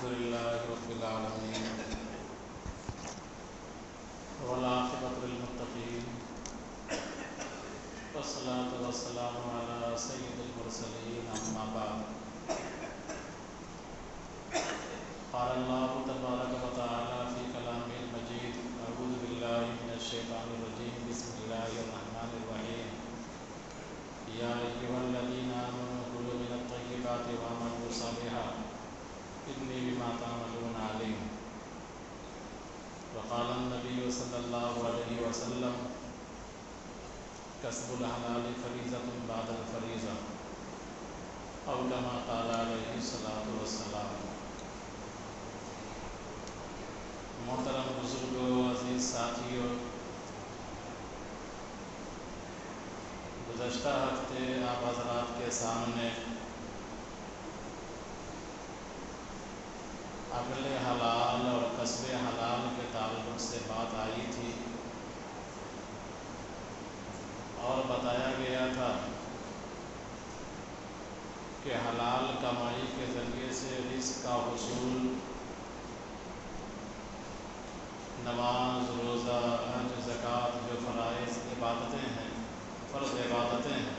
لله رب العالمين والعاقبة للمتقين والصلاة والسلام على سيد المرسلين أما بعد قال الله تبارك وتعالى في كلامه المجيد أعوذ بالله من الشيطان الرجيم بسم الله الرحمن الرحيم يا أيها الذين آمنوا كلوا من الطيبات وآمنوا صالحا إني بما تعملون عليم وقال النبي صلى الله عليه وسلم كسب الحلال فريضة بعد الفريضة أو كما قال عليه الصلاة والسلام۔ محترم بزرگوں، عزیز ساتھیوں، گزشتہ ہفتے آپ حضرات کے سامنے عقل حلال اور کسب حلال کے تعلق سے بات آئی تھی اور بتایا گیا تھا کہ حلال کمائی کے ذریعے سے رزق کا حصول نماز، روزہ، حج، زکوٰۃ جو فرائض عبادتیں ہیں، فرض عبادتیں ہیں،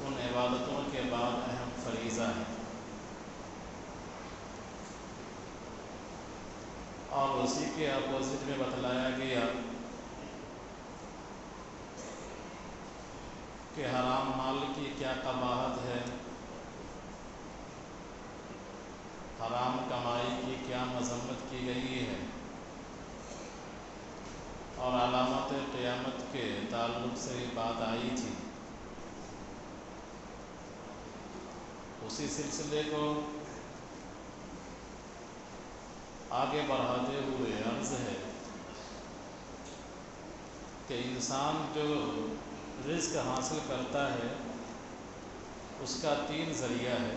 ان عبادتوں کے بعد اہم فریضہ ہے۔ اور اسی کے اپوزٹ میں بتلایا گیا کہ حرام مال کی کیا قباحت ہے، حرام کمائی کی کیا مذمت کی گئی ہے، اور علامات قیامت کے تعلق سے بات آئی تھی۔ اسی سلسلے کو آگے بڑھاتے ہوئے عرض ہے کہ انسان جو رزق حاصل کرتا ہے اس کا 3 ذریعہ ہے۔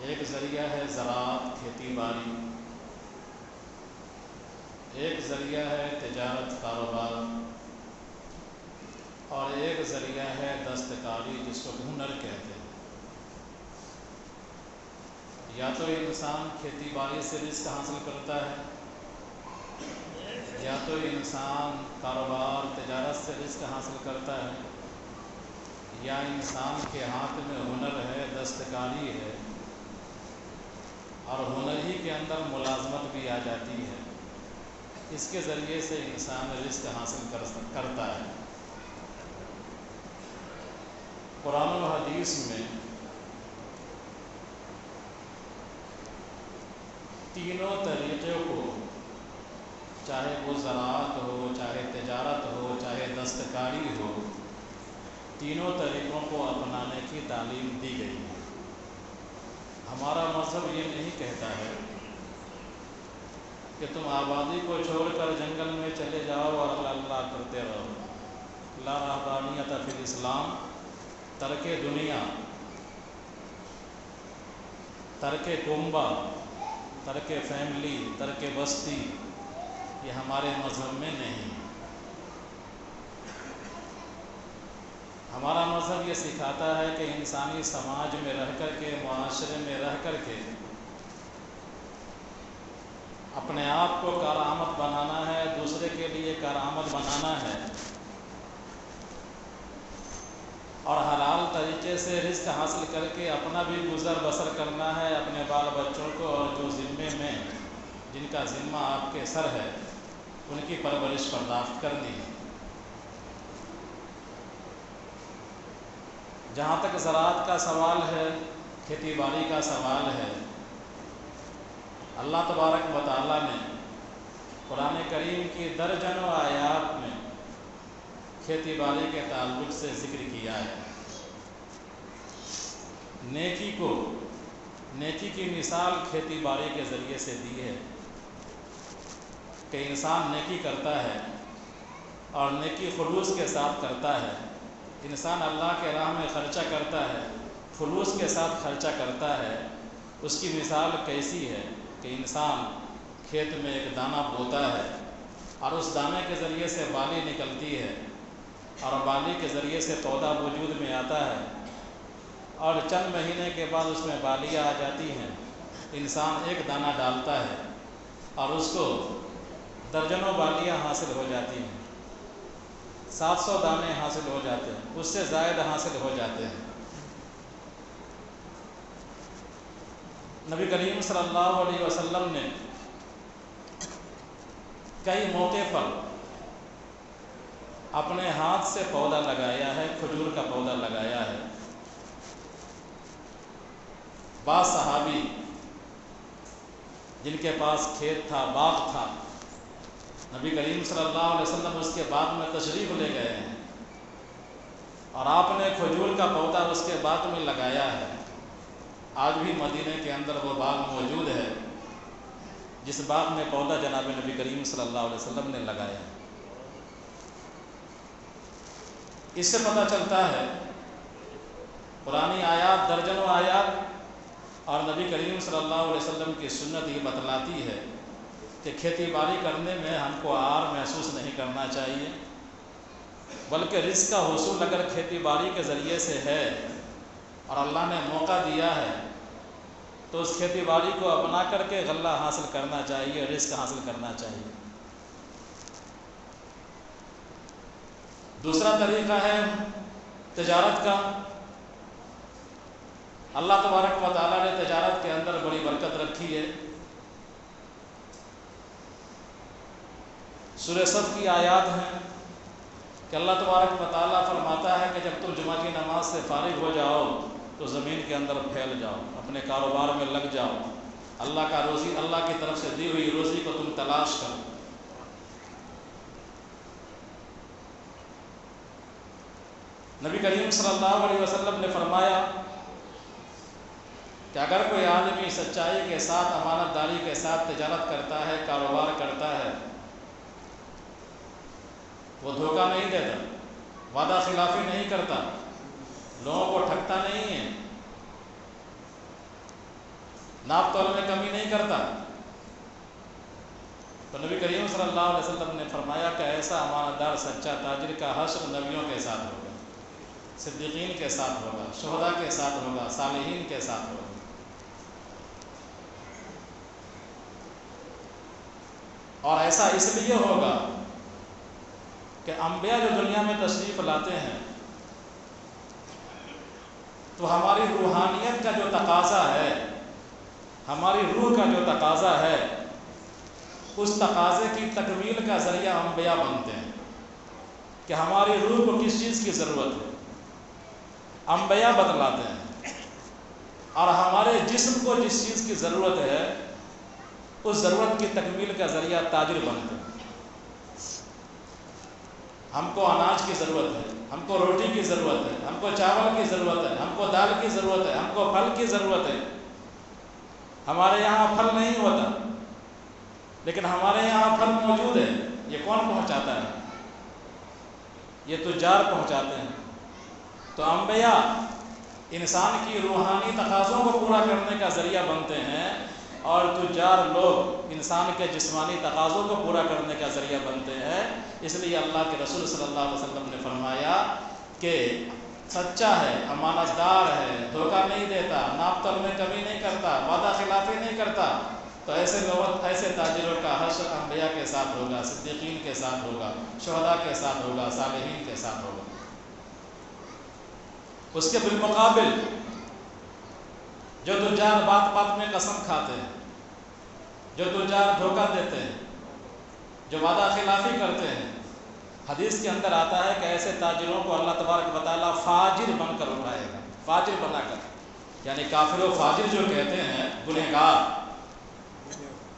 ایک ذریعہ ہے زراعت، کھیتی باڑی، ایک ذریعہ ہے تجارت، کاروبار، اور ایک ذریعہ ہے دستکاری جس کو ہنر کہتے ہیں۔ یا تو انسان کھیتی باڑی سے رزق حاصل کرتا ہے، یا تو انسان کاروبار تجارت سے رزق حاصل کرتا ہے، یا انسان کے ہاتھ میں ہنر ہے، دستکاری ہے، اور ہنر ہی کے اندر ملازمت بھی آ جاتی ہے۔ اس کے ذریعے سے انسان رزق حاصل کرتا ہے۔ قرآن و حدیث میں تینوں طریقے کو، چاہے وہ زراعت ہو، چاہے تجارت ہو، چاہے دستکاری ہو، تینوں طریقوں کو اپنانے کی تعلیم دی گئی ہے۔ ہمارا مذہب یہ نہیں کہتا ہے کہ تم آبادی کو چھوڑ کر جنگل میں چلے جاؤ اور اللہ کرتے رہو۔ لا رہبانیت فی الاسلام، ترک دنیا، ترک کنبہ، ترک فیملی، ترک بستی، یہ ہمارے مذہب میں نہیں۔ ہمارا مذہب یہ سکھاتا ہے کہ انسانی سماج میں رہ کر کے، معاشرے میں رہ کر کے اپنے آپ کو کارآمد بنانا ہے، دوسرے کے لیے کارآمد بنانا ہے، اور حلال طریقے سے رزق حاصل کر کے اپنا بھی گزر بسر کرنا ہے، اپنے بال بچوں کو اور جو ذمے میں جن کا ذمہ آپ کے سر ہے ان کی پرورش برداشت کرنی ہے۔ جہاں تک زراعت کا سوال ہے، کھیتی باڑی کا سوال ہے، اللہ تبارک و تعالیٰ نے قرآن کریم کی درجنوں آیات میں کھیتی باڑی کے تعلق سے ذکر کیا ہے۔ نیکی کی مثال کھیتی باڑی کے ذریعے سے دی ہے کہ انسان نیکی کرتا ہے اور نیکی خلوص کے ساتھ کرتا ہے۔ انسان اللہ کے راہ میں خرچہ کرتا ہے، خلوص کے ساتھ خرچہ کرتا ہے۔ اس کی مثال کیسی ہے کہ انسان کھیت میں ایک دانہ بوتا ہے اور اس دانے کے ذریعے سے بالی نکلتی ہے، اور بالی کے ذریعے سے پودا وجود میں آتا ہے، اور چند مہینے کے بعد اس میں بالیاں آ جاتی ہیں، انسان ایک دانہ ڈالتا ہے اور اس کو درجنوں بالیاں حاصل ہو جاتی ہیں، 700 دانے حاصل ہو جاتے ہیں، اس سے زائد حاصل ہو جاتے ہیں۔ نبی کریم صلی اللہ علیہ وسلم نے کئی موقع پر اپنے ہاتھ سے پودا لگایا ہے، کھجور کا پودا لگایا ہے۔ بعض صحابی جن کے پاس کھیت تھا، باغ تھا، نبی کریم صلی اللہ علیہ وسلم اس کے باغ میں تشریف لے گئے ہیں اور آپ نے کھجور کا پودا اس کے باغ میں لگایا ہے۔ آج بھی مدینے کے اندر وہ باغ موجود ہے جس باغ میں پودا جناب نبی کریم صلی اللہ علیہ وسلم نے لگایا ہے۔ اس سے پتہ چلتا ہے، قرآنی آیات، درجنوں آیات اور نبی کریم صلی اللہ علیہ وسلم کی سنت یہ بتلاتی ہے کہ کھیتی باڑی کرنے میں ہم کو عار محسوس نہیں کرنا چاہیے، بلکہ رزق کا حصول اگر کھیتی باڑی کے ذریعے سے ہے اور اللہ نے موقع دیا ہے تو اس کھیتی باڑی کو اپنا کر کے غلہ حاصل کرنا چاہیے، رزق حاصل کرنا چاہیے۔ دوسرا طریقہ ہے تجارت کا۔ اللہ تبارک و تعالیٰ نے تجارت کے اندر بڑی برکت رکھی ہے۔ سورہ صف کی آیات ہیں کہ اللہ تبارک و تعالیٰ فرماتا ہے کہ جب تم جمعہ کی نماز سے فارغ ہو جاؤ تو زمین کے اندر پھیل جاؤ، اپنے کاروبار میں لگ جاؤ، اللہ کا روزی، اللہ کی طرف سے دی ہوئی روزی کو تم تلاش کرو۔ نبی کریم صلی اللہ علیہ وسلم نے فرمایا کہ اگر کوئی آدمی سچائی کے ساتھ، امانت داری کے ساتھ تجارت کرتا ہے، کاروبار کرتا ہے، وہ دھوکہ نہیں دیتا، وعدہ خلافی نہیں کرتا، لوگوں کو ٹھگتا نہیں ہے، ناپ تول میں کمی نہیں کرتا، تو نبی کریم صلی اللہ علیہ وسلم نے فرمایا کہ ایسا امانت دار سچا تاجر کا حشر نبیوں کے ساتھ ہوگا، صدیقین کے ساتھ ہوگا، شہداء کے ساتھ ہوگا، صالحین کے ساتھ ہوگا۔ اور ایسا اس لیے ہوگا کہ انبیاء جو دنیا میں تشریف لاتے ہیں تو ہماری روحانیت کا جو تقاضا ہے، ہماری روح کا جو تقاضا ہے، اس تقاضے کی تکمیل کا ذریعہ انبیاء بنتے ہیں کہ ہماری روح کو کس چیز کی ضرورت ہے، انبیاء بتلاتے ہیں، اور ہمارے جسم کو جس چیز کی ضرورت ہے اس ضرورت کی تکمیل کا ذریعہ تاجر بنتے ہیں۔ ہم کو اناج کی ضرورت ہے، ہم کو روٹی کی ضرورت ہے، ہم کو چاول کی ضرورت ہے، ہم کو دال کی ضرورت ہے، ہم کو پھل کی ضرورت ہے۔ ہمارے یہاں پھل نہیں ہوتا لیکن ہمارے یہاں پھل موجود ہے، یہ کون پہنچاتا ہے؟ یہ تجار پہنچاتے ہیں۔ تو انبیاء انسان کی روحانی تقاضوں کو پورا کرنے کا ذریعہ بنتے ہیں اور تجار لوگ انسان کے جسمانی تقاضوں کو پورا کرنے کا ذریعہ بنتے ہیں۔ اس لیے اللہ کے رسول صلی اللہ علیہ وسلم نے فرمایا کہ سچا ہے، امانت دار ہے، دھوکہ نہیں دیتا، ناپ تول میں کمی نہیں کرتا، وعدہ خلافی نہیں کرتا، تو ایسے لوگ، ایسے تاجروں کا حشر انبیاء کے ساتھ ہوگا، صدیقین کے ساتھ ہوگا، شہداء کے ساتھ ہوگا، صالحین کے ساتھ ہوگا۔ اس کے بالمقابل جو تجار بات بات میں قسم کھاتے ہیں، جو تجار دھوکہ دیتے ہیں، جو وعدہ خلافی کرتے ہیں، حدیث کے اندر آتا ہے کہ ایسے تاجروں کو اللہ تبارک و تعالیٰ فاجر بن کر اٹھائے گا، فاجر بنا کر، یعنی کافر و فاجر جو کہتے ہیں، گنہگار،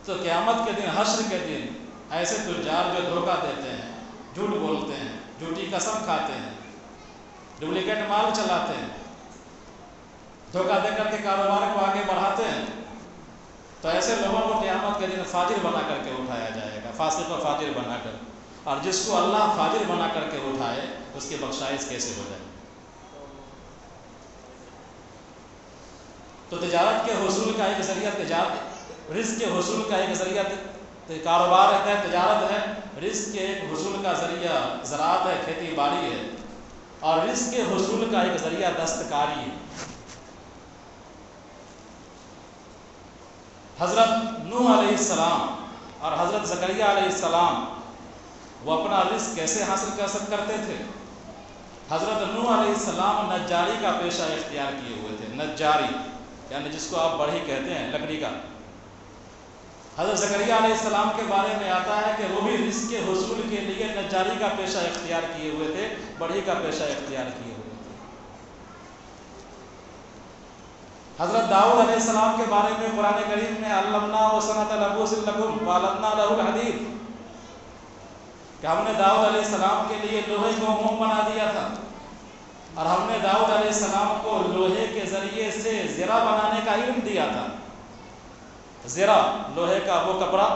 تو قیامت کے دن، حشر کے دن ایسے تجار جو دھوکہ دیتے ہیں، جھوٹ بولتے ہیں، جھوٹی قسم کھاتے ہیں، ڈپلیکیٹ مال چلاتے ہیں، دھوکہ دے کر کے کاروبار کو آگے بڑھاتے ہیں، تو ایسے لوگوں کو قیامت کے دن فاجر بنا کر کے اٹھایا جائے گا، فاسق و فاجر بنا کر۔ اور جس کو اللہ فاجر بنا کر کے اٹھائے اس کی بخشائش کیسے ہو جائے؟ تو تجارت کے حصول کا ایک ذریعہ رزق کے حصول کا ایک ذریعہ کاروبار ہے، تجارت ہے، رزق کے ایک حصول کا ذریعہ زراعت ہے، کھیتی باڑی ہے، اور رزق کے حصول کا ایک ذریعہ دستکاری ہے۔ حضرت نوح علیہ السلام اور حضرت زکریہ علیہ السلام وہ اپنا رزق کیسے حاصل کرتے تھے؟ حضرت نوح علیہ السلام نجاری کا پیشہ اختیار کیے ہوئے تھے، نجاری یعنی جس کو آپ بڑھئی کہتے ہیں، لکڑی کا۔ حضرت زکریہ علیہ السلام کے بارے میں آتا ہے کہ وہ بھی رزق کے حصول کے لیے نجاری کا پیشہ اختیار کیے ہوئے تھے، بڑھئی کا پیشہ اختیار کیے ہوئے تھے۔ حضرت داؤد علیہ السلام کے بارے میں قرآن کریم میں علمناہ صنعۃ لبوس لکم وألنا لہ الحدید کہ ہم نے داؤد علیہ السلام کے لیے لوہے کو موم بنا دیا تھا، اور ہم نے داؤد علیہ السلام کو لوہے کے ذریعے سے زرہ بنانے کا علم دیا تھا۔ زرہ لوہے کا وہ کپڑا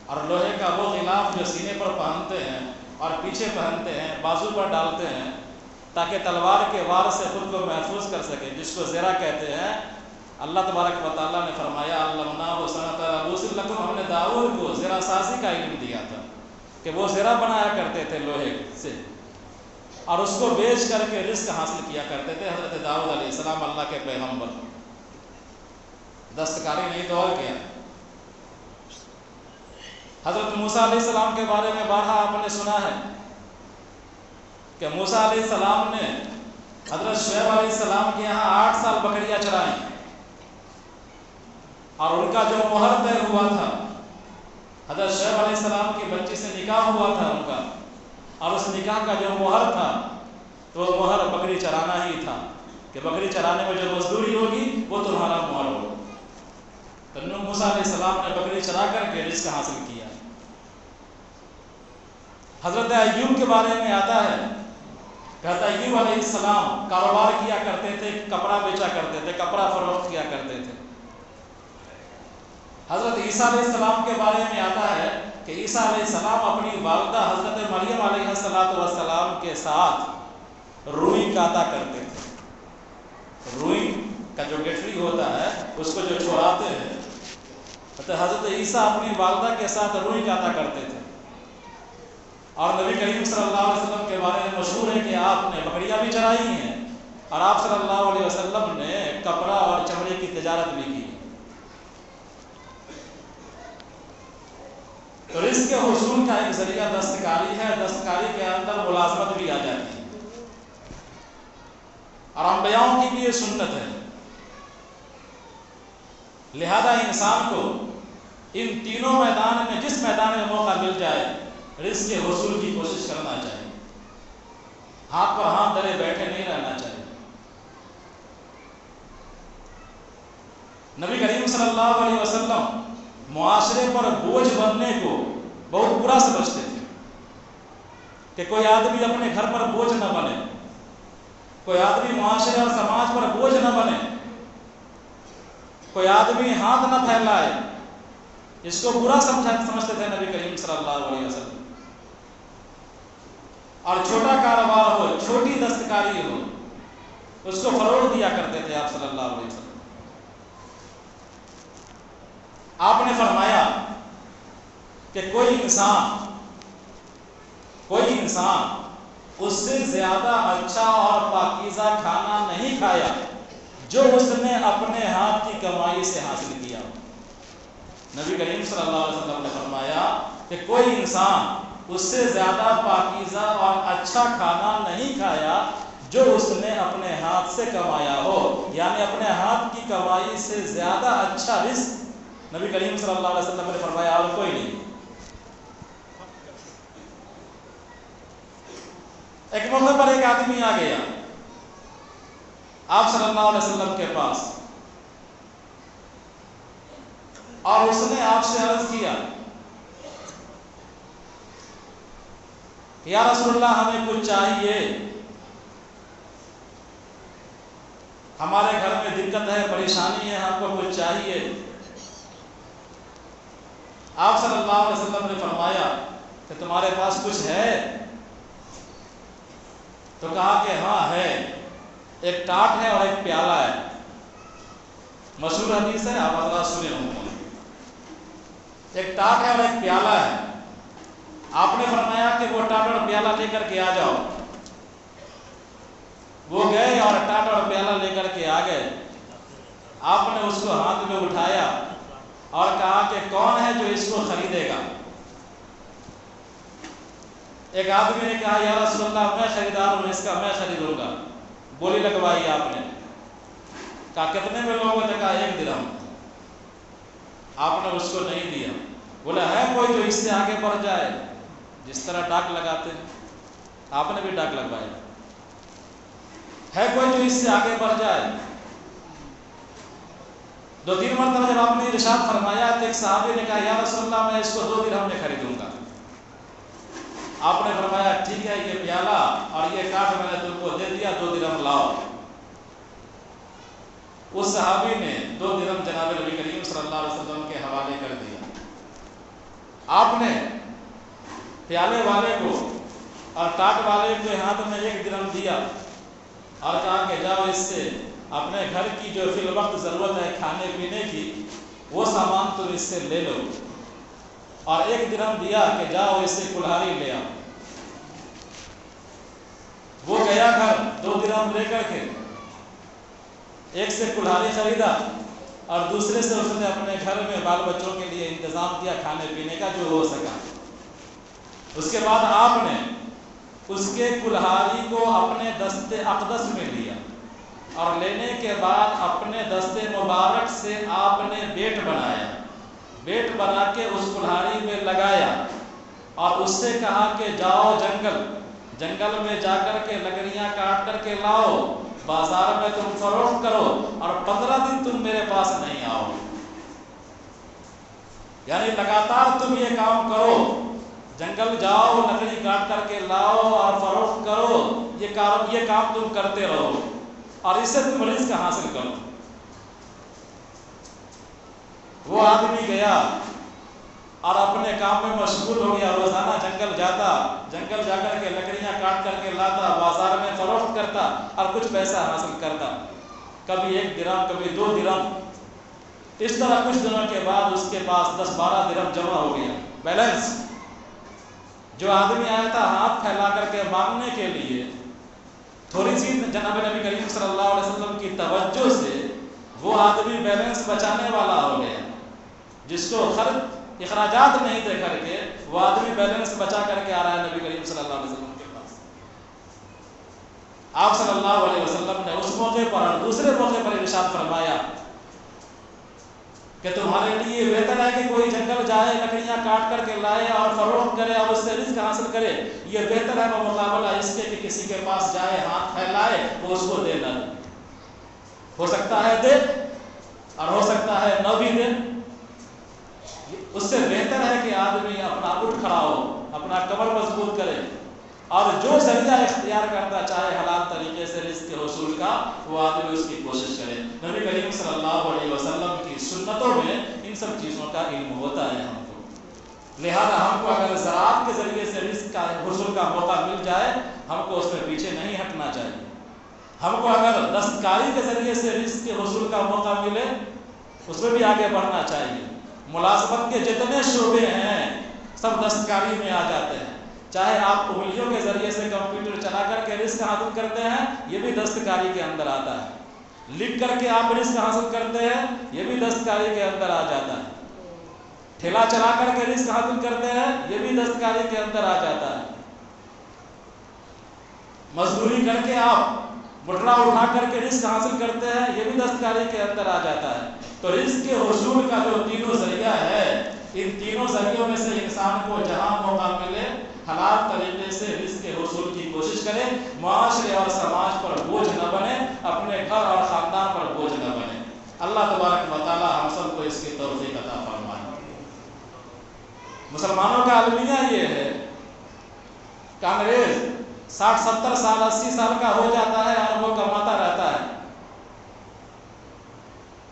اور لوہے کا وہ غلاف جو سینے پر پہنتے ہیں اور پیچھے پہنتے ہیں، بازو پر ڈالتے ہیں تاکہ تلوار کے وار سے خود کو محفوظ کر سکے، جس کو زرہ کہتے ہیں۔ اللہ تبارک و تعالیٰ نے فرمایا علمناہ صنعۃ لبوس لکم، ہم نے داؤد کو زرہ سازی کا علم دیا تھا کہ وہ زرہ بنایا کرتے تھے لوہے سے، اور اس کو بیچ کر کے رزق حاصل کیا کرتے تھے۔ حضرت داؤد علیہ السلام اللہ کے پیغمبر، دستکاری نہیں تو اور کیا۔ حضرت موسیٰ علیہ السلام کے بارے میں بارہا آپ نے سنا ہے کہ موسیٰ علیہ السلام نے حضرت شعیب علیہ السلام کے یہاں 8 سال بکریاں چرائیں، اور ان کا جو مہر طے ہوا تھا، حضرت شعیب علیہ السلام کی بچی سے نکاح ہوا تھا ان کا، اور اس نکاح کا جو مہر تھا تو وہ مہر بکری چرانا ہی تھا کہ بکری چرانے میں جو مزدوری ہوگی وہ تمہارا مہر ہوگا۔ تو موسیٰ علیہ السلام نے بکری چرا کر کے رزق حاصل کیا۔ حضرت ایوب کے بارے میں آتا ہے کہ حضرت ایوب علیہ السلام کاروبار کیا کرتے تھے، کپڑا بیچا کرتے تھے، کپڑا فروخت کیا کرتے تھے۔ حضرت عیسیٰ علیہ السلام کے بارے میں آتا ہے کہ عیسیٰ علیہ السلام اپنی والدہ حضرت مریم علیہ السلام کے ساتھ روئی کاتا کرتے تھے۔ روئی کا جو گٹھری ہوتا ہے اس کو جو چھوڑاتے ہیں، حضرت عیسیٰ اپنی والدہ کے ساتھ روئی کاتا کرتے تھے۔ اور نبی کریم صلی اللہ علیہ وسلم کے بارے میں مشہور ہے کہ آپ نے بکریاں بھی چرائی ہیں، اور آپ صلی اللہ علیہ وسلم نے کپڑا اور چمڑے کی تجارت بھی کی۔ تو رزق کے حصول کا ایک ذریعہ دستکاری ہے، دستکاری کے اندر ملازمت بھی آ جاتی ہے، اور انبیاؤں کی بھی یہ سنت ہے۔ لہذا انسان کو ان تینوں میدان میں جس میدان میں موقع مل جائے رزق کے حصول کی کوشش کرنا چاہیے، ہاتھ پر ہاتھ دھرے بیٹھے نہیں رہنا چاہیے۔ نبی کریم صلی اللہ علیہ وسلم معاشرے پر بوجھ بننے کو بہت برا سمجھتے تھے کہ کوئی آدمی اپنے گھر پر بوجھ نہ بنے، کوئی آدمی معاشرے اور سماج پر بوجھ نہ بنے، کوئی آدمی ہاتھ نہ پھیلائے، اس کو برا سمجھتے تھے نبی کریم صلی اللہ علیہ وسلم۔ اور چھوٹا کاروبار ہو، چھوٹی دستکاری ہو، اس کو فروغ دیا کرتے تھے آپ صلی اللہ علیہ وسلم۔ آپ نے فرمایا کہ کوئی انسان اس سے زیادہ اچھا اور پاکیزہ کھانا نہیں کھایا جو اس نے اپنے ہاتھ کی کمائی سے حاصل کیا۔ نبی کریم صلی اللہ علیہ وسلم نے فرمایا کہ کوئی انسان اس سے زیادہ پاکیزہ اور اچھا کھانا نہیں کھایا جو اس نے اپنے ہاتھ سے کمایا ہو، یعنی اپنے ہاتھ کی کمائی سے زیادہ اچھا رزق نبی کریم صلی اللہ علیہ وسلم نے فرمایا اور کوئی نہیں۔ ایک موقع پر ایک آدمی آ گیا آپ صلی اللہ علیہ وسلم کے پاس، اور اس نے آپ سے عرض کیا یا رسول اللہ ہمیں کچھ چاہیے، ہمارے گھر میں دقت ہے، پریشانی ہے، ہم کو کچھ چاہیے۔ آپ صلی اللہ علیہ وسلم نے فرمایا کہ تمہارے پاس کچھ ہے؟ تو کہا کہ ہاں ہے، ایک ٹاٹ ہے اور ایک پیالہ ہے۔ مشہور حدیث ہے، آپ حضرات سنے ہوں گے۔ ایک ٹاٹ ہے اور ایک پیالہ ہے۔ آپ نے فرمایا کہ وہ ٹاٹ اور پیالہ لے کر کے آ جاؤ۔ وہ گئے اور ٹاٹ اور پیالہ لے کر کے آ گئے۔ آپ نے اس کو ہاتھ میں اٹھایا اور کہا کہ کون ہے جو اس کو خریدے گا؟ ایک آدمی نے کہا یا رسول اللہ میں خریدار ہوں، اس کا میں خریدوں گا۔ بولی لگوائی آپ نے، کہا کتنے میں لوگوں نے؟ کہا 1 درہم۔ آپ نے اس کو نہیں دیا۔ بولا ہے کوئی جو اس سے آگے بڑھ جائے؟ جس طرح ڈاک لگاتے ہیں، آپ نے بھی ڈاک لگوایا، ہے کوئی جو اس سے آگے بڑھ جائے؟ 2-3 مرتبہ جب آپ نے ارشاد فرمایا تو ایک صحابی نے کہا یا رسول اللہ میں اس کو 2 درہم میں خریدوں گا۔ آپ نے فرمایا ٹھیک ہے، یہ پیالہ اور یہ کاٹ میں نے تم کو دے دیا، 2 درہم لاؤ۔ اس صحابی نے 2 درہم جناب نبی کریم صلی اللہ علیہ وسلم کے حوالے کر دیا۔ آپ نے پیالے والے کو اور کاٹ والے کے ہاتھ میں 1 درہم دیا اور کہا کہ جاؤ اس سے اپنے گھر کی جو فی الوقت ضرورت ہے کھانے پینے کی وہ سامان تم اس سے لے لو، اور 1 درہم دیا کہ جاؤ اس سے کلہاڑی لے آؤ۔ وہ گیا گھر 2 درہم لے کر کے، ایک سے کلہاڑی خریدا اور دوسرے سے اس نے اپنے گھر میں بال بچوں کے لیے انتظام کیا کھانے پینے کا جو ہو سکا۔ اس کے بعد آپ نے اس کے کلہاڑی کو اپنے دست اقدس میں لیا اور لینے کے بعد اپنے دست مبارک سے آپ نے بیٹ بنایا، بیٹ بنا کے اس کلہاڑی میں لگایا اور اس سے کہا کہ جاؤ جنگل میں جا کر کے لکڑیاں کاٹ کر کے لاؤ، بازار میں تم فروخت کرو اور 15 دن تم میرے پاس نہیں آؤ۔ یعنی لگاتار تم یہ کام کرو، جنگل جاؤ، لکڑی کاٹ کر کے لاؤ اور فروخت کرو، یہ کام تم کرتے رہو اور اس سے تم رزق حاصل کرو۔ وہ آدمی گیا اور اپنے کام میں مشغول ہو گیا، روزانہ جنگل جاتا، جنگل جا کر کے لکڑیاں کاٹ کر کے لاتا، بازار میں فروخت کرتا اور کچھ پیسہ حاصل کرتا، کبھی 1 درہم کبھی 2 درہم۔ اس طرح کچھ دنوں کے بعد اس کے پاس 10-12 درہم جمع ہو گیا، بیلنس۔ جو آدمی آیا تھا ہاتھ پھیلا کر کے مانگنے کے لیے، تھوڑی سی جناب نبی کریم صلی اللہ علیہ وسلم کی توجہ سے وہ آدمی بیلنس بچانے والا ہو گیا، جس کو خرچ اخراجات نہیں دے کر کے وہ آدمی بیلنس بچا کر کے آ رہا ہے نبی کریم صلی اللہ علیہ وسلم کے پاس۔ آپ صلی اللہ علیہ وسلم نے اس موقع پر اور دوسرے موقع پر ارشاد فرمایا کہ تمہارے لیے بہتر ہے کہ کوئی جنگل جائے، لکڑیاں کاٹ کر کے لائے اور فروخت کرے اور اس سے رزق حاصل کرے، یہ بہتر ہے بمقابلہ اس کے کہ کسی کے پاس جائے، ہاتھ پھیلائے، وہ اس کو دے نہ دے۔ ہو سکتا ہے دے اور ہو سکتا ہے نہ بھی دے۔ اس سے بہتر ہے کہ آدمی اپنا اٹھ کھڑا ہو، اپنا کمر مضبوط کرے اور جو ذریعہ اختیار کرتا چاہے حلال طریقے سے رزق کے حصول کا، وہ آدمی اس کی کوشش کرے۔ نبی کریم صلی اللہ علیہ وسلم کی سنتوں میں ان سب چیزوں کا علم ہوتا ہے ہم کو، لہذا ہم کو اگر زراعت کے ذریعے سے رزق کا حصول کا موقع مل جائے، ہم کو اس میں پیچھے نہیں ہٹنا چاہیے۔ ہم کو اگر دستکاری کے ذریعے سے رزق کے حصول کا موقع ملے، اس میں بھی آگے بڑھنا چاہیے۔ ملازمت کے جتنے شعبے ہیں سب دستکاری میں آ جاتے ہیں، چاہے آپ انگلیوں کے ذریعے سے کمپیوٹر چلا کر کے رزق حاصل کرتے ہیں، یہ بھی دستکاری کے اندر آتا ہے۔ لکھ کر کے آپ رزق حاصل کرتے ہیں، یہ بھی دستکاری کے اندر آ جاتا ہے۔ ٹھیلا چلا کر کے رزق حاصل کرتے ہیں، یہ بھی دستکاری کے اندر آ جاتا ہے۔ مزدوری کر کے آپ مٹرا اٹھا کر کے رزق حاصل کرتے ہیں، یہ بھی دستکاری کے اندر آ جاتا ہے۔ تو رزق کے حصول کا جو تینوں ذریعہ ہے، ان تینوں ذریعوں میں سے انسان کو جہاں موقع ملے حلال طریقے سے رزق کے حصول کی کوشش کرے، معاشرے اور سماج پر بوجھ نہ بنے، اپنے گھر اور خاندان پر بوجھ نہ بنے۔ اللہ تبارک و تعالی ہم سب کو اس کی توفیق عطا فرمائے۔ مسلمانوں کا المیہ یہ ہے کہ انگریز 60-70 سال 80 سال کا ہو جاتا ہے اور وہ کماتا رہتا ہے۔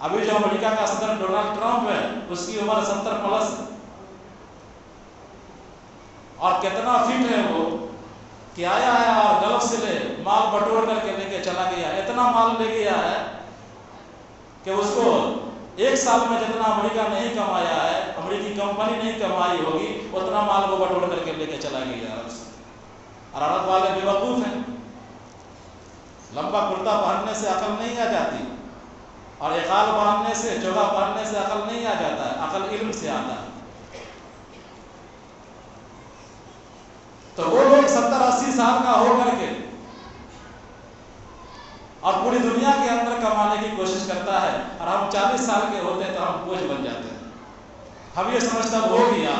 ابھی جو امریکہ کا صدر ڈونلڈ ٹرمپ ہے، اس کی عمر 70 پلس ہے اور کتنا فٹ ہے وہ کہ آیا ہے اور گلف سے لے مال بٹور کر کے لے کے چلا گیا۔ اتنا مال لے گیا ہے کہ اس کو 1 سال میں جتنا امریکہ نہیں کمایا ہے، امریکی کمپنی نہیں کمائی ہوگی، اتنا مال وہ بٹور کر کے لے کے چلا گیا عرب سے۔ اور عرب والے بے وقوف ہیں، لمبا کرتا پہننے سے عقل نہیں آ جاتی، اور اقال باندھنے سے، چوگا باندھنے سے عقل نہیں آ جاتا ہے، عقل علم سے آتا ہے۔ تو وہ لوگ 70-80 سال کا ہو کر کے اور پوری دنیا کے اندر کمانے کی کوشش کرتا ہے، اور ہم 40 سال کے ہوتے ہیں تو ہم بوجھ بن جاتے ہیں۔ ہم یہ سمجھتا ہو گیا،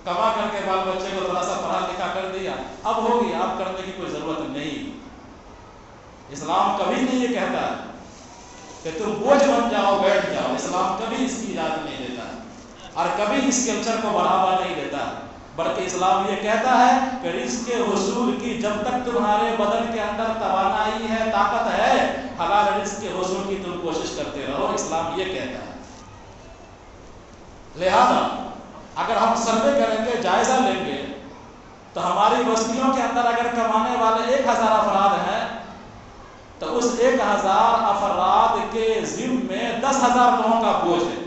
کما کر کے بال بچے کو تھوڑا سا پڑھا لکھا کر دیا، اب ہو گیا، اب کرنے کی کوئی ضرورت نہیں۔ اسلام کبھی نہیں یہ کہتا ہے کہ تم بوجھ بن جاؤ، بیٹھ جاؤ۔ اسلام کبھی اس کی اجازت نہیں دیتا ہے، اور کبھی اس کلچر کو بڑھاوا نہیں دیتا ہے، بلکہ اسلام یہ کہتا ہے کہ رزق کے حصول کی جب تک تمہارے بدن کے اندر توانائی ہے، طاقت ہے، حلال رزق کے حصول کی تم کوشش کرتے رہو۔ اسلام یہ کہتا ہے۔ لہذا اگر ہم سروے کریں گے، جائزہ لیں گے، تو ہماری بستیوں کے اندر اگر کمانے والے 1000 افراد ہیں تو اس 1000 افراد کے ذمہ میں 10,000 لوگوں کا بوجھ ہے۔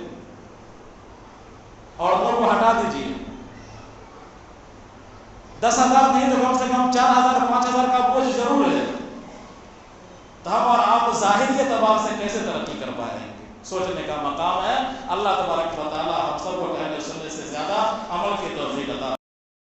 عورتوں کو ہٹا دیجیے، 10,000 نہیں تو کم سے کم 4,000 5,000 کا بوجھ ضرور ہے۔ تو ہم اور آپ ظاہری اعتبار سے کیسے ترقی کر پائیں گے؟ سوچنے کا مقام ہے۔ اللہ تبارک و تعالی ہم سب کو کہنے سننے سے زیادہ عمل کی توفیق عطا